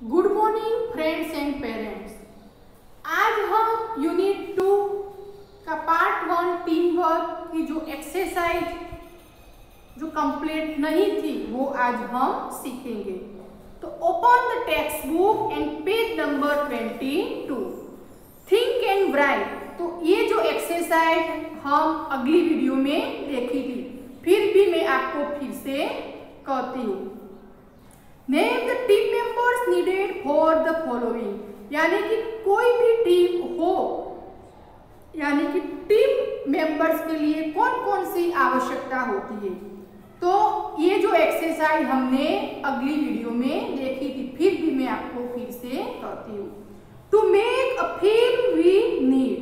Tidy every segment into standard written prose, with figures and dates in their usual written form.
Good morning friends and parents. आज हम unit 2 का पार्ट 1 टीम वर्क की जो एक्सरसाइज जो कंप्लीट नहीं थी वो आज हम सीखेंगे। तो open the text book and page number 22, think and right. तो ये जो एक्सरसाइज हम अगली वीडियो में देखी थी, फिर भी मैं आपको फिर से कहती हूँ। Name the team members needed for the following, यानी कि कोई भी टीम हो, यानी कि टीम मेंबर्स के लिए कौन कौन सी आवश्यकता होती है। तो ये जो एक्सरसाइज हमने अगली वीडियो में देखी थी, फिर भी मैं आपको फिर से कहती हूँ। To make a film we need,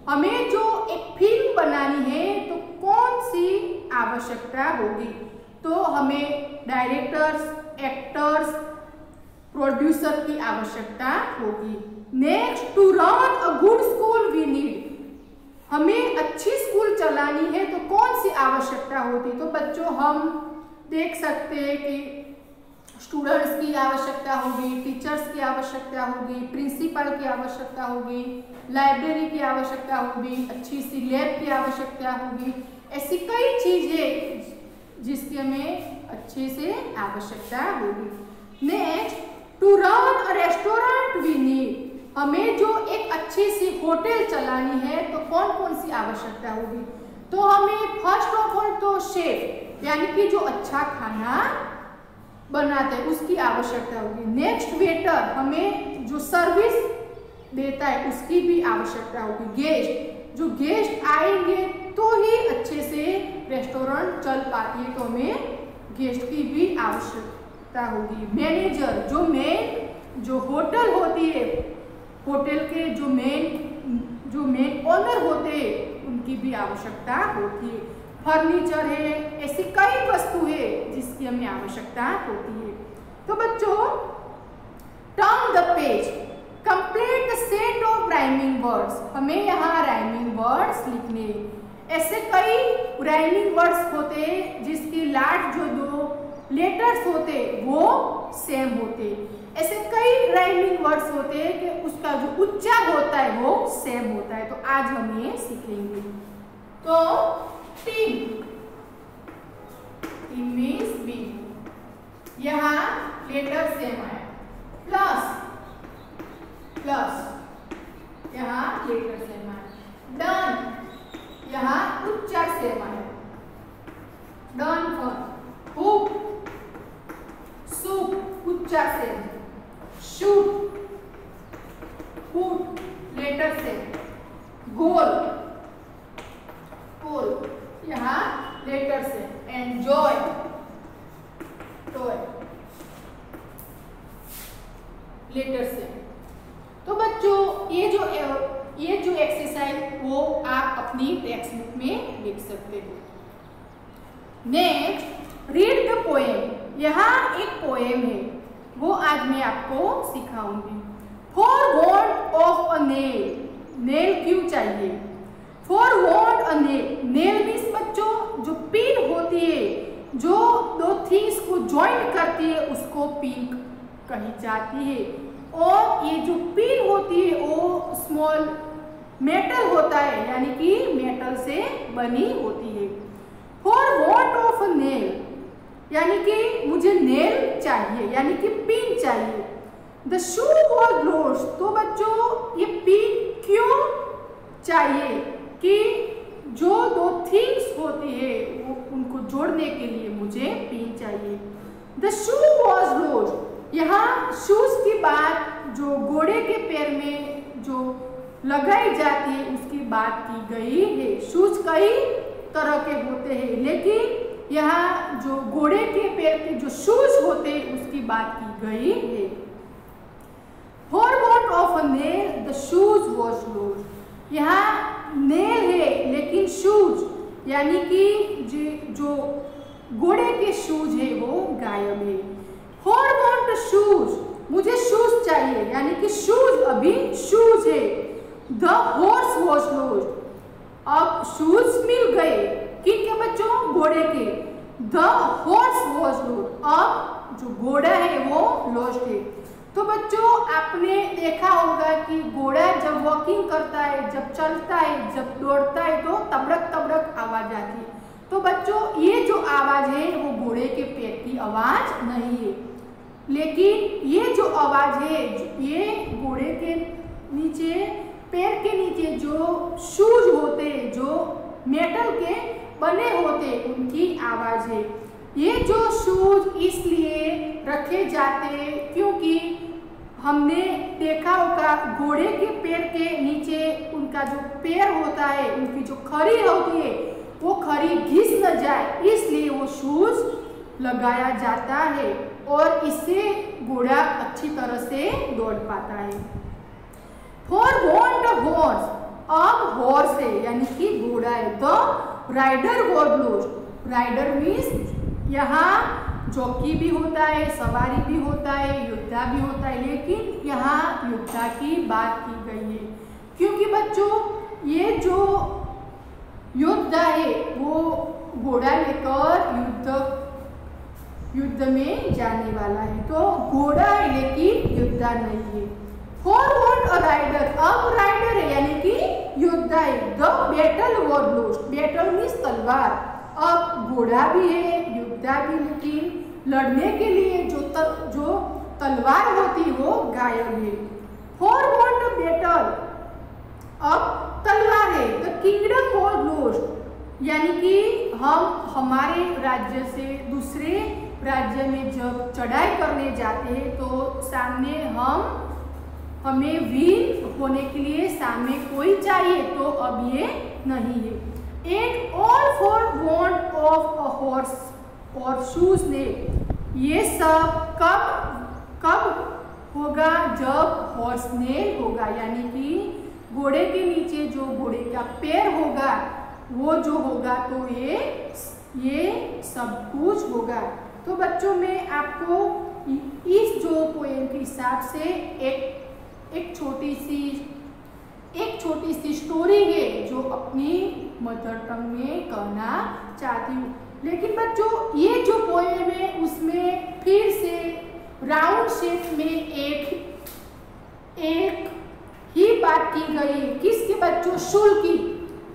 हमें जो एक फिल्म बनानी है तो कौन सी आवश्यकता होगी। तो हमें डायरेक्टर्स, एक्टर्स, प्रोड्यूसर की आवश्यकता होगी। Next, to run a good school we need, हमें अच्छी स्कूल चलानी है तो कौन सी आवश्यकता होती। तो बच्चों हम देख सकते हैं कि स्टूडेंट्स की आवश्यकता होगी, टीचर्स की आवश्यकता होगी, प्रिंसिपल की आवश्यकता होगी, लाइब्रेरी की आवश्यकता होगी, अच्छी सी लैब की आवश्यकता होगी। ऐसी कई चीजें जिसकी हमें अच्छे से आवश्यकता होगी। Next, to run a restaurant we need, हमें जो एक अच्छी सी होटल चलानी है तो कौन कौन सी आवश्यकता होगी। तो हमें फर्स्ट ऑफ ऑल तो शेफ, यानी कि जो अच्छा खाना बनाते हैं उसकी आवश्यकता होगी। नेक्स्ट, वेटर, हमें जो सर्विस देता है उसकी भी आवश्यकता होगी। गेस्ट, जो गेस्ट आएंगे तो ही अच्छे से रेस्टोरेंट चल पाती है, तो हमें गेस्ट की भी आवश्यकता होगी। मैनेजर, जो मेन जो होटल होती है, होटल के जो मेन ओनर होते हैं उनकी भी आवश्यकता होती है। फर्नीचर है, ऐसी कई वस्तु है जिसकी हमें आवश्यकता होती है। तो बच्चों turn the page, complete the set of rhyming words, हमें यहाँ राइमिंग वर्ड्स लिखने। ऐसे कई राइमिंग वर्ड्स होते हैं जिसकी लास्ट जो दो लेटर्स होते वो सेम होते। ऐसे कई राइमिंग वर्ड्स होते हैं कि उसका जो उच्चार होता है वो सेम होता है। तो आज हम ये सीखेंगे। तो टीम मीन्स बी, यहाँ लेटर सेम है। प्लस यहाँ लेटर सेम है। डन, यहाँ उच्चार सेम है। डन फॉर हुक, सूप उच्चार सेम है। Shoot, put letter same. Goal यहाँ letter same. Enjoy, toy letter same. तो बच्चों ये जो एक्सरसाइज वो आप अपनी टेक्स्ट बुक में लिख सकते हो। नेक्स्ट, रीड द पोएम, यहाँ एक पोएम है वो आज मैं आपको सिखाऊंगी। For want of a nail, nail क्यों चाहिए। For want a nail, nail means बच्चों जो पिन होती है, जो दो थिंग्स को ज्वाइन करती है उसको पिन कही जाती है। और ये जो पिन होती है वो स्मॉल मेटल होता है, यानी कि मेटल से बनी होती है। For want of a nail, यानी कि मुझे नेल चाहिए, यानी कि पिन चाहिए। द शू वॉज लॉस्ट, तो बच्चों ये पिन क्यों चाहिए कि जो दो थिंग्स होती है वो उनको जोड़ने के लिए मुझे पिन चाहिए। द शू वॉज लॉस्ट, यहाँ शूज की बात जो घोड़े के पैर में जो लगाई जाती है उसकी बात की गई है। शूज कई तरह के होते हैं, लेकिन यहाँ जो घोड़े के पैर के जो शूज होते हैं उसकी बात की गई है। For want of a nail the shoes was lost, यहाँ नेल है लेकिन शूज, यानी कि जो घोड़े के शूज है वो गायब है। फॉर वॉन्ट शूज, मुझे शूज चाहिए, यानी कि शूज अभी शूज है। द हॉर्स वॉज लॉस्ट, अब शूज मिल गए किनके बच्चों, घोड़े के। द हॉर्स वॉज लॉस्ट, अब जो घोड़ा है वो लॉस्ट है। तो बच्चों आपने देखा होगा कि घोड़ा जब वॉकिंग करता है, जब चलता है, जब दौड़ता है तो तबड़क तबड़क आवाज आती है। तो बच्चों ये जो आवाज है वो घोड़े के पैर की आवाज नहीं है, लेकिन ये जो आवाज है ये घोड़े के नीचे, पैर के नीचे जो शूज होते हैं, जो मेटल के बने होते, उनकी आवाज है। ये जो शूज इसलिए रखे जाते क्योंकि हमने देखा होगा घोड़े के पैर के नीचे उनका जो पैर होता है, उनकी जो खरी होती है वो खरी घिस न जाए, इसलिए वो शूज लगाया जाता है और इससे घोड़ा अच्छी तरह से दौड़ पाता है। फॉर वॉन्ट हॉर्स, अब हॉर्स है यानी कि घोड़ा है, the rider was lost. Rider means यहाँ जॉकी भी होता है, सवारी भी होता है, योद्धा भी होता है, लेकिन यहाँ योद्धा की बात की गई है क्योंकि बच्चों ये जो योद्धा है वो घोड़ा लेकर युद्ध में जाने वाला है, तो घोड़ा है लेकिन योद्धा नहीं है। फॉरवर्ड अ राइडर, अब राइडर है यानी कि योद्धा है, the battle was lost. Battle means तलवार, अब घोड़ा भी है योद्धा भी, लेकिन लड़ने के लिए जो तलवार होती वो गायब है। फॉरवर्ड बैटल, अब तलवार है, द किंगडम वॉज लॉस्ट, यानी कि हम हमारे राज्य से दूसरे राज्य में जब चढ़ाई करने जाते हैं तो सामने हमें विन होने के लिए सामने कोई चाहिए, तो अब ये नहीं है। And all for want of a horse और शूज ने, ये सब कब होगा, जब हॉर्स ने होगा, यानी कि घोड़े के नीचे जो घोड़े का पैर होगा वो जो होगा तो ये सब कुछ होगा। तो बच्चों में आपको इस जो पोएम के हिसाब से एक छोटी सी स्टोरी है जो अपनी मदर टंग में कहना चाहती हूँ। लेकिन बच्चों ये जो पोएम है उसमें फिर से राउंड शेप में एक ही बात की गई, किसके बच्चों, शूल की।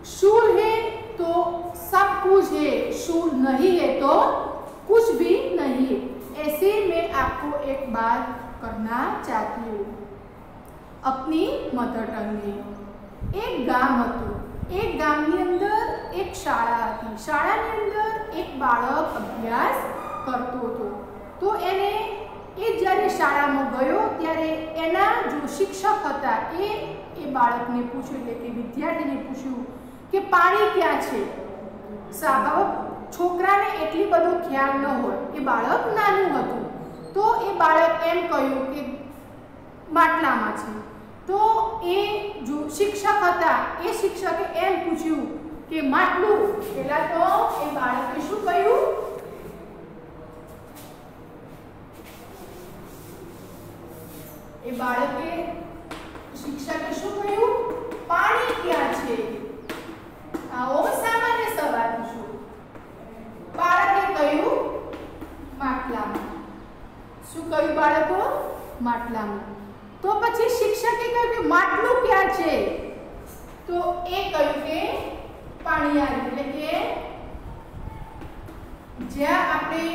शूल है तो सब कुछ है, शूल नहीं है तो कुछ भी नहीं है। ऐसे में आपको एक बात करना चाहती हूँ अपनी मदर टंग में। एक गाम હતું, एक ગામની અંદર એક શાળા હતી, શાળાની અંદર એક બાળક અભ્યાસ કરતો હતો। તો એને જ્યારે શાળામાં ગયો ત્યારે એના જો શિક્ષક હતા એ બાળકને પૂછ્યું, એટલે કે વિદ્યાર્થીને પૂછ્યું કે પાણી ક્યાં છે। સ્વાભાવિક છોકરાને એટલી બધો ખ્યાલ ન હોય, એ બાળક નાનું હતું, તો એ બાળક એમ કહ્યું કે માટલામાં છે। તો એ જો શિક્ષક હતા એ શિક્ષકે એમ પૂછ્યું કે માટલું, પહેલા તો એ બાળકે શું કહ્યું, એ બાળકે શિક્ષકે શું કહ્યું, પાણી ક્યાં છે। આવો સામાન્ય સવાલ પૂછ્યો, બાળકે કહ્યું માટલામાં। શું કહ્યું બાળકો, માટલામાં। तो પછી શિક્ષકે કહ્યું કે માટલું ક્યાં છે, તો એ કહ્યું કે પાણીયારી, એટલે કે જ્યાં આપણે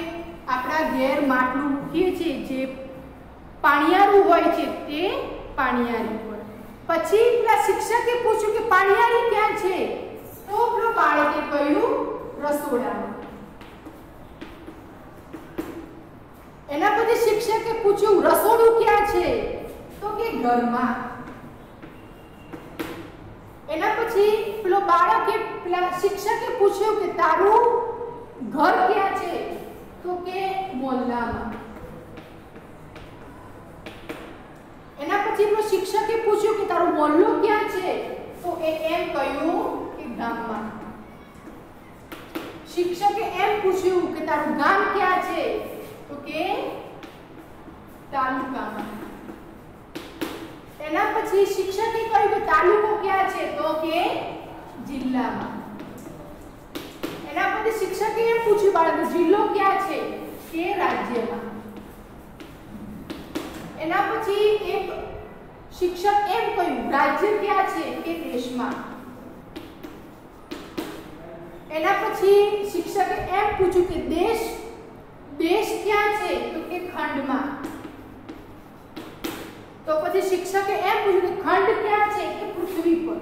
આપણા ઘેર માટલું મૂકીએ છીએ જે પાણીયારું હોય છે તે પાણીયારી પર। પછી પેલા શિક્ષકે પૂછ્યું કે પાણીયારી ક્યાં છે, તો પેલો બાળકે કહ્યું રસોડામાં। એના પછી શિક્ષકે પૂછ્યું રસોડું ક્યાં છે, तो के घर में। एना पछी पेलो बाळके पेला शिक्षके पूछ्યું કે તારું ઘર ક્યાં છે, તો કે મોહલ્લામાં। એના પછી પેલો શિક્ષકે પૂછ્યું કે તારો મોહલ્લો ક્યાં છે, તો એ એમ કહ્યું કે ગામમાં। શિક્ષકે એમ પૂછ્યું કે તારું ગામ ક્યાં છે, તો કે તાલુકામાં। એના પછી શિક્ષકે કહ્યું કે તાલુકો ક્યાં છે, તો કે જિલ્લામાં। એના પછી શિક્ષકે એમ પૂછ્યું બાળકને જિલ્લો ક્યાં છે, કે રાજ્યમાં। એના પછી એક શિક્ષક એમ કહ્યું રાજ્ય ક્યાં છે કે દેશમાં। એના પછી શિક્ષકે એમ પૂછ્યું કે देश क्या છે તો કે ખંડમાં। तो પછી શિક્ષકે એમ પૂછ્યું કે ખંડ ક્યાં છે કે પૃથ્વી પર।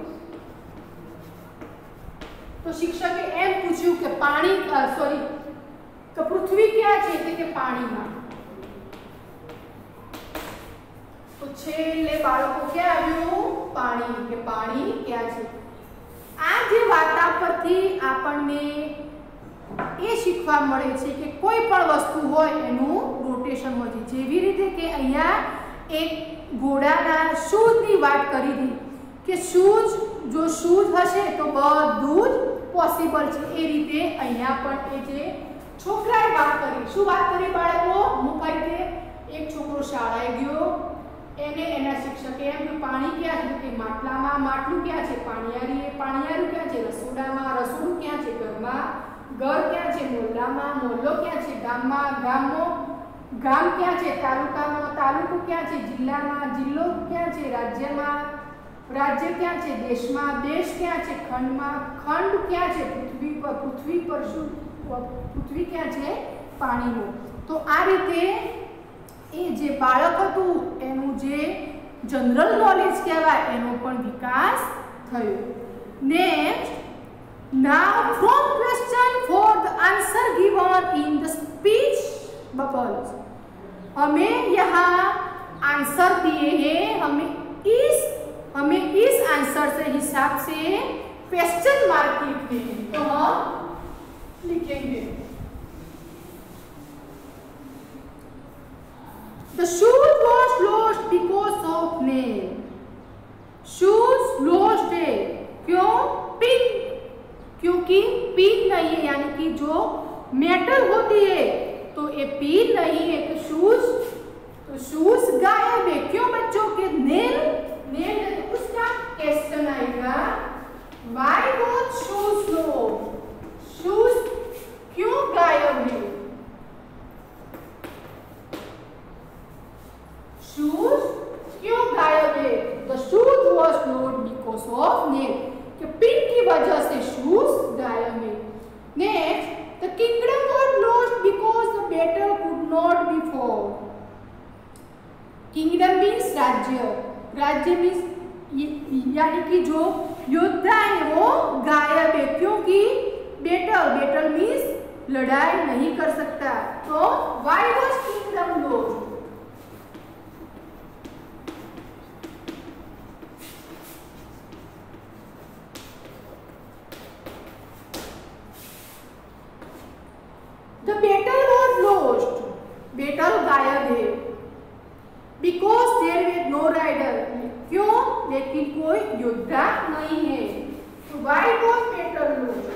तो શિક્ષકે એમ પૂછ્યું કે પાણી કે પૃથ્વી ક્યાં છે કે પાણીમાં। तो છેલ્લે બાળકો ક્યાં આવ્યું પાણી કે પાણી ક્યાં છે। આ જે વાર્તા પરથી આપણને એ શીખવા મળે છે કે કોઈ પણ વસ્તુ હોય એનું રોટેશન હોય છે। જેવી રીતે કે અહીંયા એક ઘોડાના શૂઝની વાત કરી હતી કે શૂઝ જો શૂઝ હશે તો બધું જ પોસિબલ છે। એ રીતે અહીંયા પણ એ જે છોકરાએ વાત કરી શું વાત કરી બાળકો મુકાઈ તે એક છોકરો શાળાએ ગયો એને એના શિક્ષકે એમ કે પાણી ક્યાં છે કે માટલામાં માટલું ક્યાં છે પાણીયારું ક્યાં છે રસોડામાં રસોડું ક્યાં છે ઘરમાં घर क्या છે મોહલ્લામાં મોહલ્લો ક્યાં છે ગામમાં ગામ ક્યાં છે તાલુકામાં તાલુકો ક્યાં છે જિલ્લામાં જિલ્લો ક્યાં છે રાજ્યમાં राज्य क्या છે દેશમાં દેશ ક્યાં છે ખંડમાં ખંડ ક્યાં છે પૃથ્વી પર શું પૃથ્વી ક્યાં છે પાણીનો। તો આ રીતે એ જે બાળક હતું એનું જે જનરલ નોલેજ કહેવાય એનો પણ વિકાસ થયો। Next Now from question for the answer given in the speech bubbles, हमें यहाँ आंसर दिए हैं। हमें इस आंसर से हिसाब से क्वेश्चन मार्क लिखने हैं। तो हम लिखेंगे The shoes was lost because of nail। Shoes lost है क्यों पिन क्योंकि पिन नहीं है यानी कि जो मेटल होती है तो ये पिन नहीं है तो शूज गायब है। क्यों बच्चों के नेल है तो उसका क्वेश्चन आएगा why was shoes lost shoes क्यों गायब है शूज क्यों गायब है। The shoes was lost because of nail कि पिन की वजह से शूज गायब है। Next the kingdom was lost because the battle could not be fought. Kingdom means राज्य मीन्स यानी कि जो योद्धा है वो गायब है क्योंकि बैटल मीन्स लड़ाई नहीं कर सकता। तो why was kingdom lost The battle was lost। Battle गायब है because there was no rider। क्यों लेकिन कोई योद्धा नहीं है। तो why was battle lost।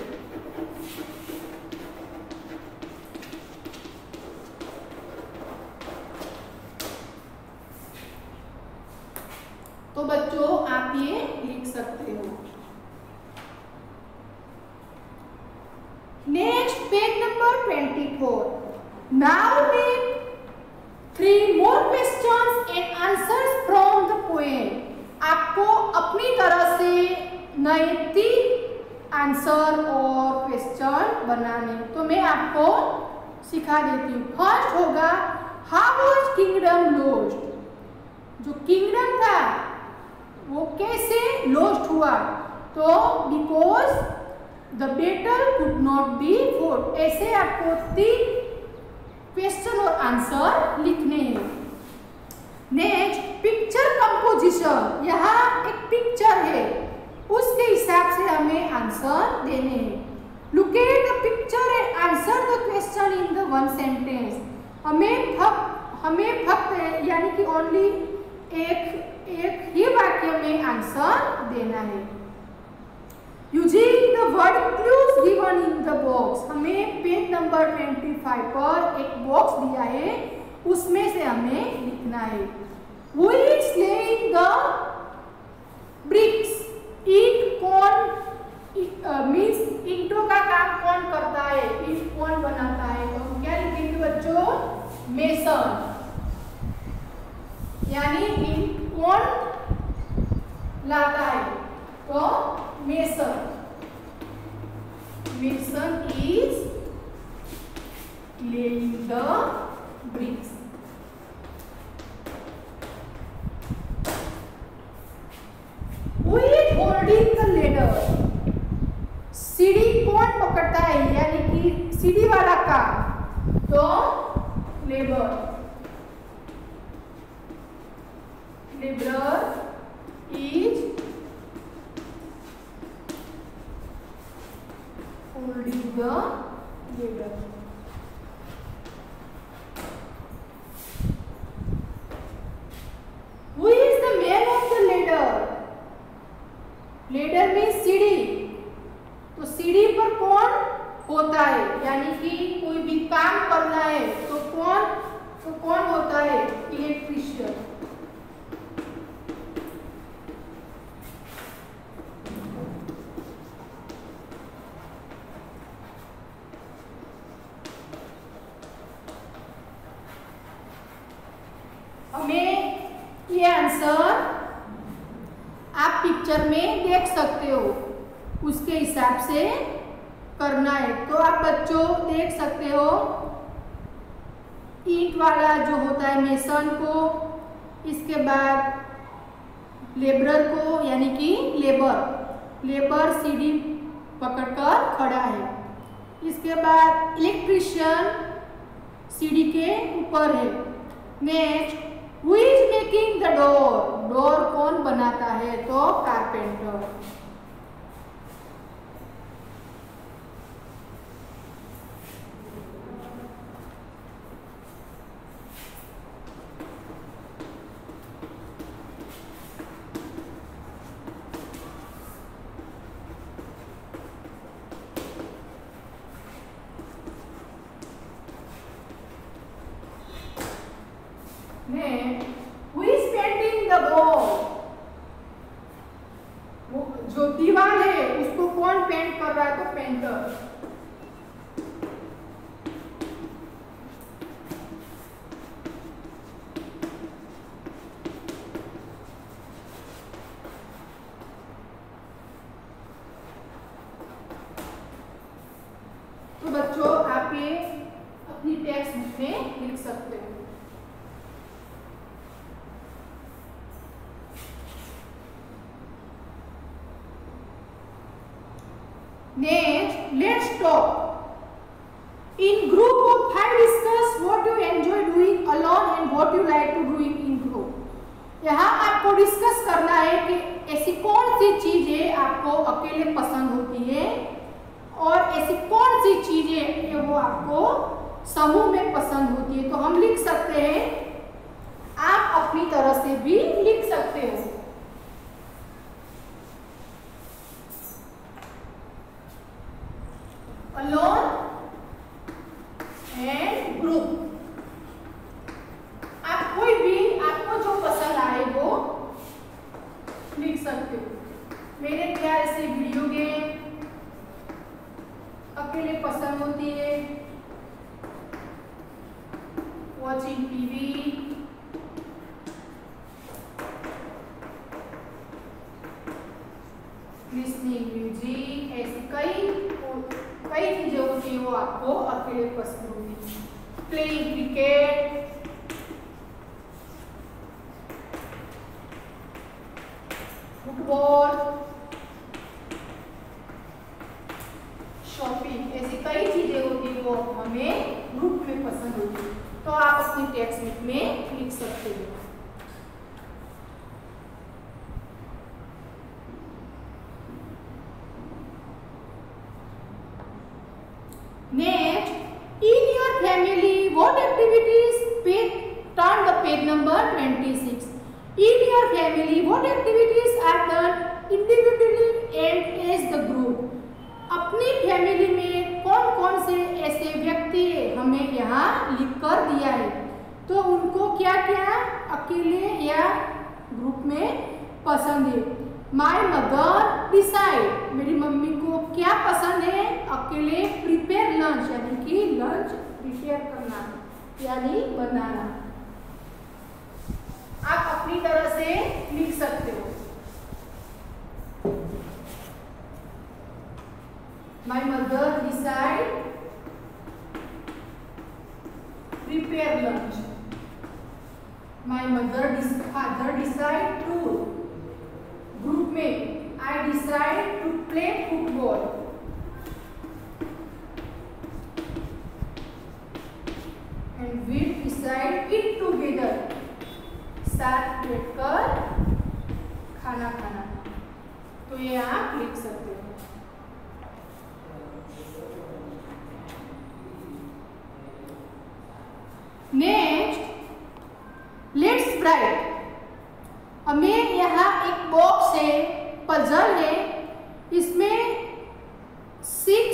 तो बच्चों आप ये लिख सकते हो। Next page number 24। Now make 3 more questions and answers from the poem। आपको अपनी तरह से नए 3 आंसर और क्वेश्चन बनाने। तो मैं आपको सिखा देती हूँ। फर्स्ट होगा हाउ वाज किंगडम लॉस्ट। जो किंगडम था वो कैसे लॉस्ट हुआ। तो because The battle could not be fought। ऐसे आपको 3 क्वेश्चन और आंसर लिखने हैं। Next picture composition. यहाँ एक पिक्चर है उसके हिसाब से हमें आंसर देने हैं। Look at the picture and answer the question in the 1 sentence. हमें फक्त यानी कि ओनली एक ही वाक्य में आंसर देना है। Using the word clues given in the box। हमें पेज नंबर 25 पर एक बॉक्स दिया है उसमें से हमें लिखना है। Who is laying the bricks। ईंट कौन मीन्स ईंटों का काम कौन करता है ईंट कौन बनाता है। तो हम क्या लिखेंगे बच्चों मेसन। यानी ईंट कौन लाता है? तो mason. Mason is laying the bricks. Who is holding the ladder? सीढ़ी कौन पकड़ता है, यानी कि सीढ़ी वाला काम? तो labour. Labour is holding the ladder. Who is the man of the ladder? Ladder means सीढ़ी। तो सीढ़ी पर कौन होता है, यानी कि कोई भी काम करना है तो कौन होता है? इलेक्ट्रीशियन। हमें ये आंसर आप पिक्चर में देख सकते हो, उसके हिसाब से करना है। तो आप बच्चों देख सकते हो, ईंट वाला जो होता है मेसन को, इसके बाद लेबरर को यानी कि लेबर सीढ़ी पकड़कर खड़ा है। इसके बाद इलेक्ट्रीशियन सीढ़ी के ऊपर है। Next, Who is making the door? Door कौन बनाता है? तो carpenter. Who is painting the wall? जो दीवार है उसको कौन पेंट कर रहा है? तो पेंटर। तो बच्चों आप ये अपनी टेक्स्ट बुक में लिख सकते हो। Next, let's talk. In group of 5, discuss what you enjoy doing alone and what you like to doing in group. यहाँ आपको डिस्कस करना है कि ऐसी कौन सी चीजें आपको अकेले पसंद होती है और ऐसी कौन सी चीजें वो आपको समूह में पसंद होती है। तो हम लिख सकते हैं, आप अपनी तरह से भी लिख सकते हो। Alone and group। आप कोई भी आपको जो पसंद आए वो लिख सकते हो। मेरे ख्याल से वीडियो गेम अकेले पसंद होती है, वॉचिंग टीवी, लिसनिंग म्यूजिक, ऐसी कई चीजें होती है वो आपको अकेले पसंद होगी। प्लेइंग क्रिकेट, फुटबॉल, शॉपिंग, ऐसी कई चीजें होती है वो हमें ग्रुप में पसंद होती है। तो आप अपनी टेक्स्ट बुक में लिख सकते हो। Next, in your family, what activities? Turn the page number 26. In your family, what activities are done individually and as the group? अपनी फैमिली में कौन कौन से ऐसे व्यक्ति हमें यहाँ लिख कर दिया है, तो उनको क्या क्या अकेले या ग्रुप में पसंद है। माई मदर डिसाइड, मेरी मम्मी को क्या पसंद है? अकेले प्रिपेयर लंच, यानी कि लंच प्रिपेयर करना यानी बनाना। आप mother decide prepare lunch. My father decide to group में I decide to play football. And we decide eat together. साथ बैठकर खाना खाना. तो ये आप लिख सकते हो. Next let's write. हमें यहाँ एक बॉक्स है, पजल है, इसमें 6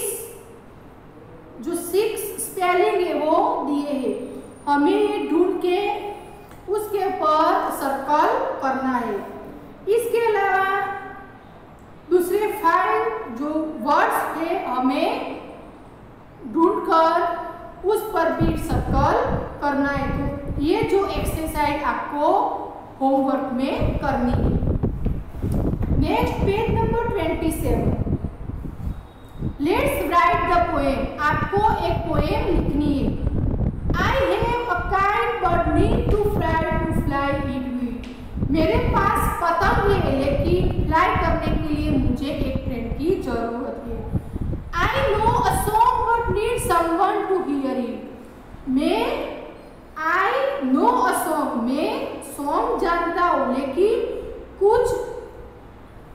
स्पेलिंग है वो दिए हैं. हमें ये ढूंढ के उसके ऊपर सर्कल करना है. इसके अलावा दूसरे 5 जो वर्ड्स है हमें ढूंढकर उस पर भी सर्कल करना है. तो ये जो एक्सरसाइज आपको होमवर्क में करनी है. Next page number 27. Let's write the poem. आपको एक पोएम लिखनी है. I have a kite but need to fly it with. मेरे पास पतंग है लेकिन फ्लाई करने के लिए मुझे एक फ्रेंड की जरूरत है. I know a song but need someone to hear it. I know a song. मैं सॉन्ग जानता हूँ लेकिन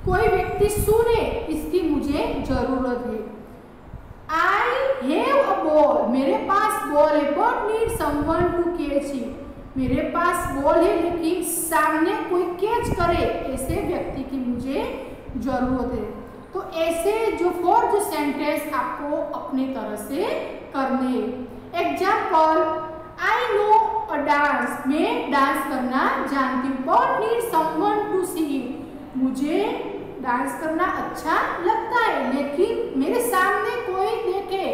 कोई व्यक्ति सुने इसकी मुझे जरूरत है. I have a ball. मेरे पास बॉल है but need someone to catch it. मेरे पास बॉल है लेकिन सामने कोई कैच करे ऐसे व्यक्ति की मुझे जरूरत है. तो ऐसे जो 4 जो सेंटेंस आपको अपनी तरह से करने हैं. Example, I know a dance. मैं डांस करना जानती हूँ but need someone to see it. मुझे डांस करना अच्छा लगता है लेकिन मेरे सामने कोई देखे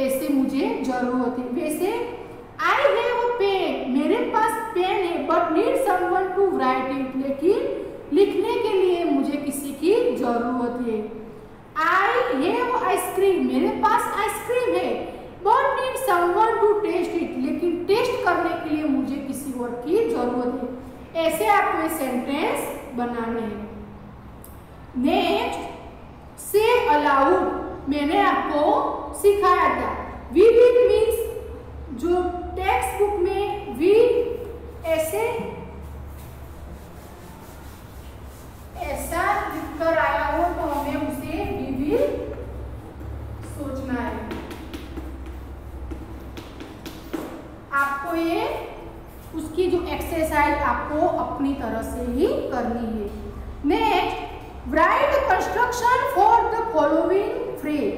ऐसे मुझे जरूरत है. वैसे आई हैव अ पेन. मेरे पास पेन है but need someone to write it. लेकिन लिखने के लिए मुझे किसी की जरूरत है. I have ice cream. मेरे पास आइसक्रीम है but need someone to taste it. लेकिन टेस्ट करने के लिए मुझे किसी और की जरूरत है. ऐसे आपको ये सेंटेंस बनाने हैं. नेक्स्ट, से अलाउड. मैंने आपको सिखाया था. वी विल मीन्स जो टेक्स्ट बुक में वी ऐसा लिखकर आया हो तो हमें उसे वी विल सोचना है. आपको ये उसकी जो एक्सरसाइज आपको अपनी तरह से ही करनी है. Next, right construction for the following phrase.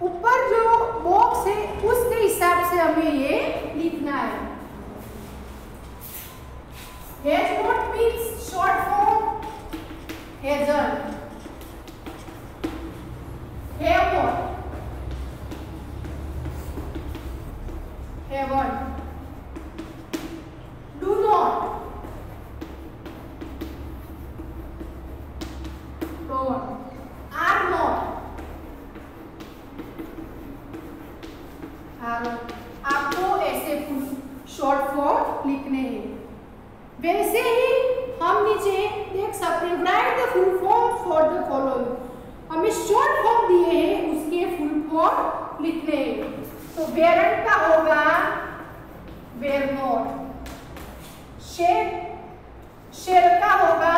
ऊपर जो बॉक्स है उसके हिसाब से हमें ये लिखना है. Has not means short form hasn't. Have not, haven't. Do not, don't. Are not. आपको ऐसे शॉर्ट फॉर्म लिखने हैं. वैसे ही हम नीचे देख सकते हैं right the full form for the following. हमें शॉर्ट फॉर्म दिए हैं उसके फुल फॉर्म लिखने हैं. तो वेरंट का होगा वेर नॉट. शेर का होगा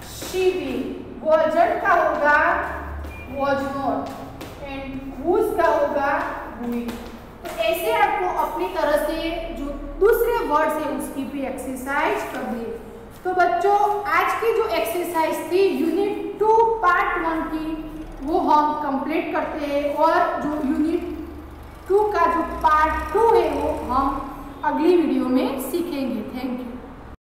शी विल. वॉजन का होगा वॉज नॉट. एंड हुज का होगा हुई. तो ऐसे आपको अपनी तरह से जो दूसरे वर्ड्स है उसकी भी एक्सरसाइज करनी है. तो बच्चों आज की जो एक्सरसाइज थी यूनिट 2 पार्ट 1 की वो हम कंप्लीट करते हैं. और जो यूनिट 2 का जो पार्ट 2 है वो हम अगली वीडियो में सीखेंगे. Thank you.